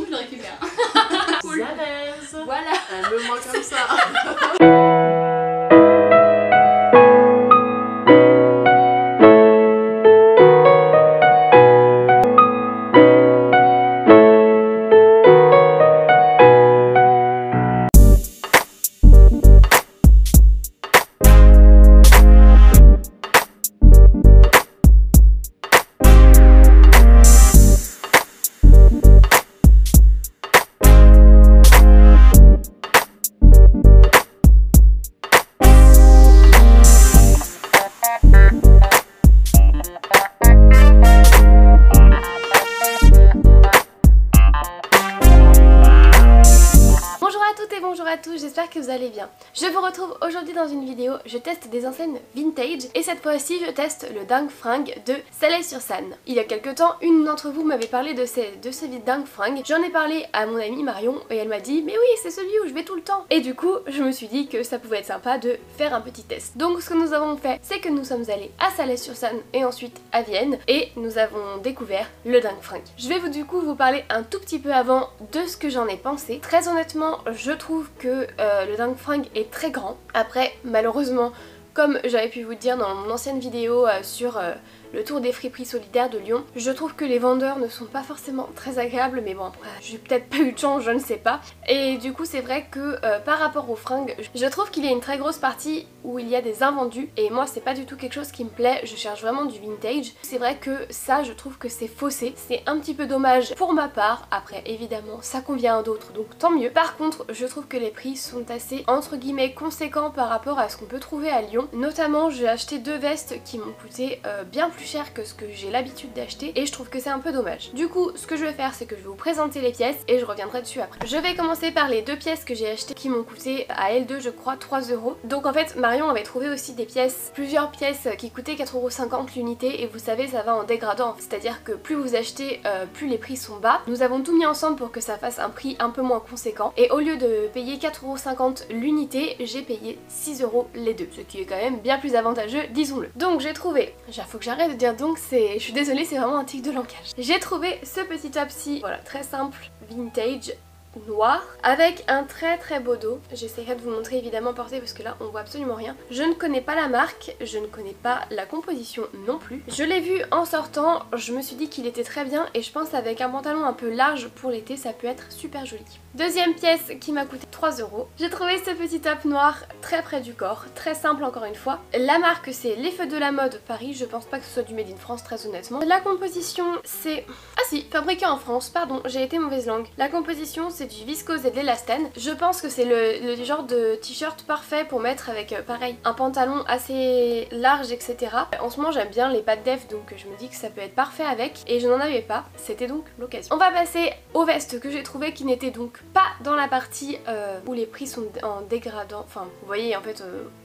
donc je le récupère. Cool. Voilà. Elle me manque comme ça. Bonjour à tous, j'espère que vous allez bien. Je vous retrouve aujourd'hui dans une vidéo, je teste des enseignes vintage et cette fois-ci je teste le dingue fringue de Salay-sur-Sanne. Il y a quelques temps, une d'entre vous m'avait parlé de ce dingue fringue, j'en ai parlé à mon amie Marion et elle m'a dit mais oui c'est celui où je vais tout le temps. Et du coup je me suis dit que ça pouvait être sympa de faire un petit test. Donc ce que nous avons fait c'est que nous sommes allés à Salay-sur-Sanne et ensuite à Vienne et nous avons découvert le dingue fringue. Je vais du coup vous parler un tout petit peu avant de ce que j'en ai pensé. Très honnêtement je trouve que le dingue fringue est très grand. Après malheureusement comme j'avais pu vous dire dans mon ancienne vidéo sur le tour des friperies solidaires de Lyon, je trouve que les vendeurs ne sont pas forcément très agréables, mais bon après j'ai peut-être pas eu de chance, je ne sais pas. Et du coup c'est vrai que par rapport aux fringues, je trouve qu'il y a une très grosse partie où il y a des invendus et moi c'est pas du tout quelque chose qui me plaît, je cherche vraiment du vintage. C'est vrai que ça je trouve que c'est faussé, c'est un petit peu dommage pour ma part, après évidemment ça convient à d'autres donc tant mieux. Par contre je trouve que les prix sont assez entre guillemets conséquents par rapport à ce qu'on peut trouver à Lyon. Notamment j'ai acheté deux vestes qui m'ont coûté bien plus cher que ce que j'ai l'habitude d'acheter et je trouve que c'est un peu dommage. Du coup ce que je vais faire c'est que je vais vous présenter les pièces et je reviendrai dessus après. Je vais commencer par les deux pièces que j'ai achetées qui m'ont coûté à L2 je crois 3 €. Donc en fait Marion avait trouvé aussi des pièces, plusieurs pièces qui coûtaient 4,50 € l'unité et vous savez ça va en dégradant, c'est à dire que plus vous achetez plus les prix sont bas. Nous avons tout mis ensemble pour que ça fasse un prix un peu moins conséquent et au lieu de payer 4,50 € l'unité j'ai payé 6 € les deux, ce qui est quand même bien plus avantageux disons-le. Donc j'ai trouvé, faut que j'arrête de dire donc, je suis désolée c'est vraiment un tic de langage. J'ai trouvé ce petit top-ci, voilà très simple, vintage, noir avec un très beau dos. J'essaierai de vous montrer évidemment porté parce que là on voit absolument rien. Je ne connais pas la marque, je ne connais pas la composition non plus. Je l'ai vu en sortant, je me suis dit qu'il était très bien et je pense avec un pantalon un peu large pour l'été ça peut être super joli. Deuxième pièce qui m'a coûté 3 €. J'ai trouvé ce petit top noir très près du corps, très simple encore une fois. La marque c'est Les Feux de la Mode Paris, je pense pas que ce soit du Made in France très honnêtement. La composition c'est... Ah si, fabriqué en France, pardon, j'ai été mauvaise langue. La composition c'est du viscose et de l'élastane. Je pense que c'est le genre de t-shirt parfait pour mettre avec pareil un pantalon assez large etc. En ce moment j'aime bien les pattes def donc je me dis que ça peut être parfait avec et je n'en avais pas, c'était donc l'occasion. On va passer aux vestes que j'ai trouvées qui n'étaient donc pas dans la partie où les prix sont en dégradant, enfin vous voyez en fait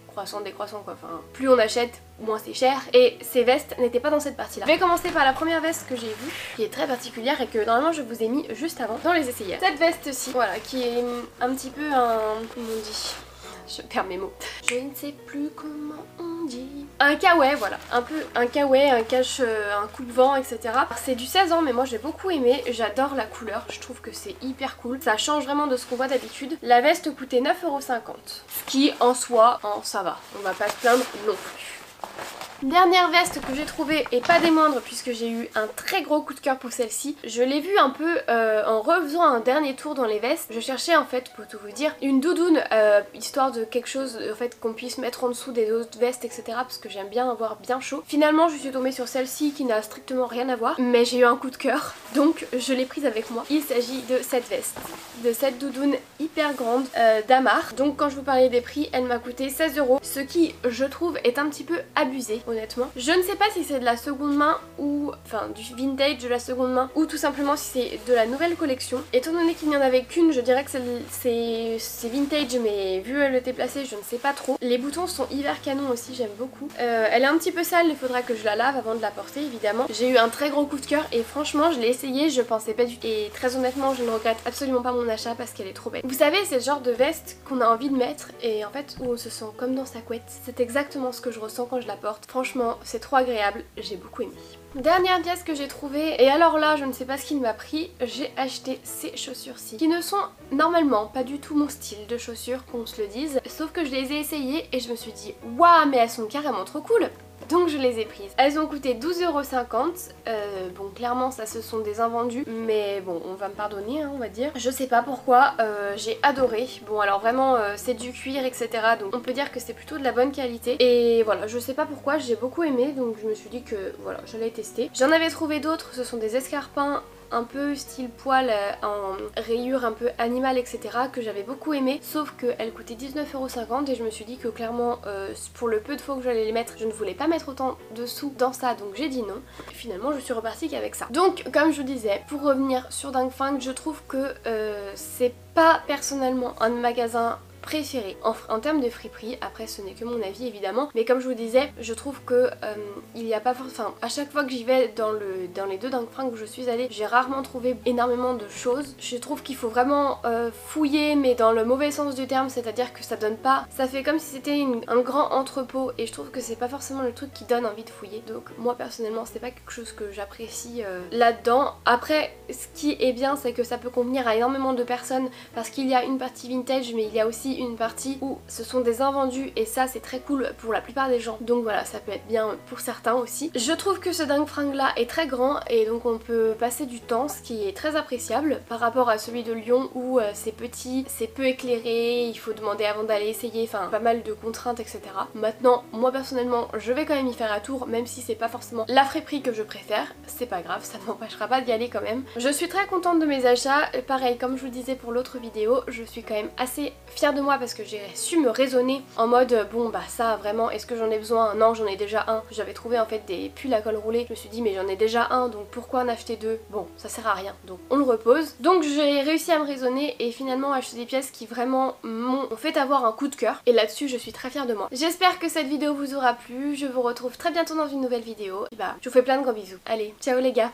croissant décroissant quoi, enfin plus on achète moins c'est cher et ces vestes n'étaient pas dans cette partie là. Je vais commencer par la première veste que j'ai vue qui est très particulière et que normalement je vous ai mis juste avant dans les essayages. Cette veste-ci, voilà, qui est un petit peu un... comment on dit? Je perds mes mots. Je ne sais plus comment on dit. Un kawaii, voilà. Un peu un kawaii, un cache, un coup de vent, etc. C'est du 16 ans, mais moi j'ai beaucoup aimé. J'adore la couleur. Je trouve que c'est hyper cool. Ça change vraiment de ce qu'on voit d'habitude. La veste coûtait 9,50 €. Ce qui, en soi, ça va. On va pas se plaindre non plus. Dernière veste que j'ai trouvée et pas des moindres puisque j'ai eu un très gros coup de cœur pour celle-ci. Je l'ai vue un peu en refaisant un dernier tour dans les vestes. Je cherchais en fait, pour tout vous dire, une doudoune histoire de quelque chose en fait qu'on puisse mettre en dessous des autres vestes etc. parce que j'aime bien avoir bien chaud. Finalement je suis tombée sur celle-ci qui n'a strictement rien à voir mais j'ai eu un coup de cœur donc je l'ai prise avec moi. Il s'agit de cette veste, de cette doudoune hyper grande d'Amar. Donc quand je vous parlais des prix elle m'a coûté 16 €, ce qui je trouve est un petit peu abusé honnêtement. Je ne sais pas si c'est de la seconde main ou enfin du vintage de la seconde main ou tout simplement si c'est de la nouvelle collection. Étant donné qu'il n'y en avait qu'une je dirais que c'est vintage mais vu elle était placée je ne sais pas trop. Les boutons sont hyper canon aussi, j'aime beaucoup. Elle est un petit peu sale, il faudra que je la lave avant de la porter évidemment. J'ai eu un très gros coup de cœur et franchement je l'ai essayé, je pensais pas du tout. Et très honnêtement je ne regrette absolument pas mon achat parce qu'elle est trop belle. Vous savez c'est le genre de veste qu'on a envie de mettre et en fait où on se sent comme dans sa couette. C'est exactement ce que je ressens quand je la porte. franchement c'est trop agréable, j'ai beaucoup aimé. Dernière pièce que j'ai trouvée, et alors là je ne sais pas ce qui m'a pris, j'ai acheté ces chaussures-ci qui ne sont normalement pas du tout mon style de chaussures, qu'on se le dise, sauf que je les ai essayées et je me suis dit waouh mais elles sont carrément trop cool. Donc je les ai prises. Elles ont coûté 12,50€. Bon clairement ça ce sont des invendus, mais bon on va me pardonner hein, on va dire. Je sais pas pourquoi, j'ai adoré. Bon alors vraiment c'est du cuir etc. Donc on peut dire que c'est plutôt de la bonne qualité. Et voilà je sais pas pourquoi j'ai beaucoup aimé, donc je me suis dit que voilà j'allais tester. J'en avais trouvé d'autres, ce sont des escarpins un peu style poil en rayures un peu animales etc. que j'avais beaucoup aimé, sauf qu'elles coûtaient 19,50€ et je me suis dit que clairement pour le peu de fois que j'allais les mettre je ne voulais pas mettre autant de sous dans ça, donc j'ai dit non. Et finalement je suis repartie qu'avec ça. Donc comme je vous disais, pour revenir sur Dang Fang, je trouve que c'est pas personnellement un magasin préféré en termes de friperie. Après ce n'est que mon avis évidemment, mais comme je vous disais je trouve que il n'y a pas forcément, à chaque fois que j'y vais dans les deux Dang Fang où je suis allée, j'ai rarement trouvé énormément de choses. Je trouve qu'il faut vraiment fouiller, mais dans le mauvais sens du terme, c'est à dire que ça donne pas, ça fait comme si c'était un grand entrepôt et je trouve que c'est pas forcément le truc qui donne envie de fouiller. Donc moi personnellement c'est pas quelque chose que j'apprécie là-dedans. Après ce qui est bien c'est que ça peut convenir à énormément de personnes parce qu'il y a une partie vintage mais il y a aussi une partie où ce sont des invendus et ça c'est très cool pour la plupart des gens, donc voilà ça peut être bien pour certains aussi. Je trouve que ce Dang Fang là est très grand et donc on peut passer du temps, ce qui est très appréciable par rapport à celui de Lyon où c'est petit, c'est peu éclairé, il faut demander avant d'aller essayer, enfin pas mal de contraintes etc. Maintenant moi personnellement je vais quand même y faire un tour, même si c'est pas forcément la friperie que je préfère, c'est pas grave, ça ne m'empêchera pas d'y aller quand même. Je suis très contente de mes achats, pareil comme je vous le disais pour l'autre vidéo, je suis quand même assez fière de moi parce que j'ai su me raisonner en mode bon bah ça vraiment est-ce que j'en ai besoin? Non j'en ai déjà un. J'avais trouvé en fait des pulls à col roulé, je me suis dit mais j'en ai déjà un donc pourquoi en acheter deux? Bon ça sert à rien donc on le repose. Donc j'ai réussi à me raisonner et finalement acheter des pièces qui vraiment m'ont fait avoir un coup de cœur et là-dessus je suis très fière de moi. J'espère que cette vidéo vous aura plu, je vous retrouve très bientôt dans une nouvelle vidéo et bah je vous fais plein de gros bisous. Allez ciao les gars.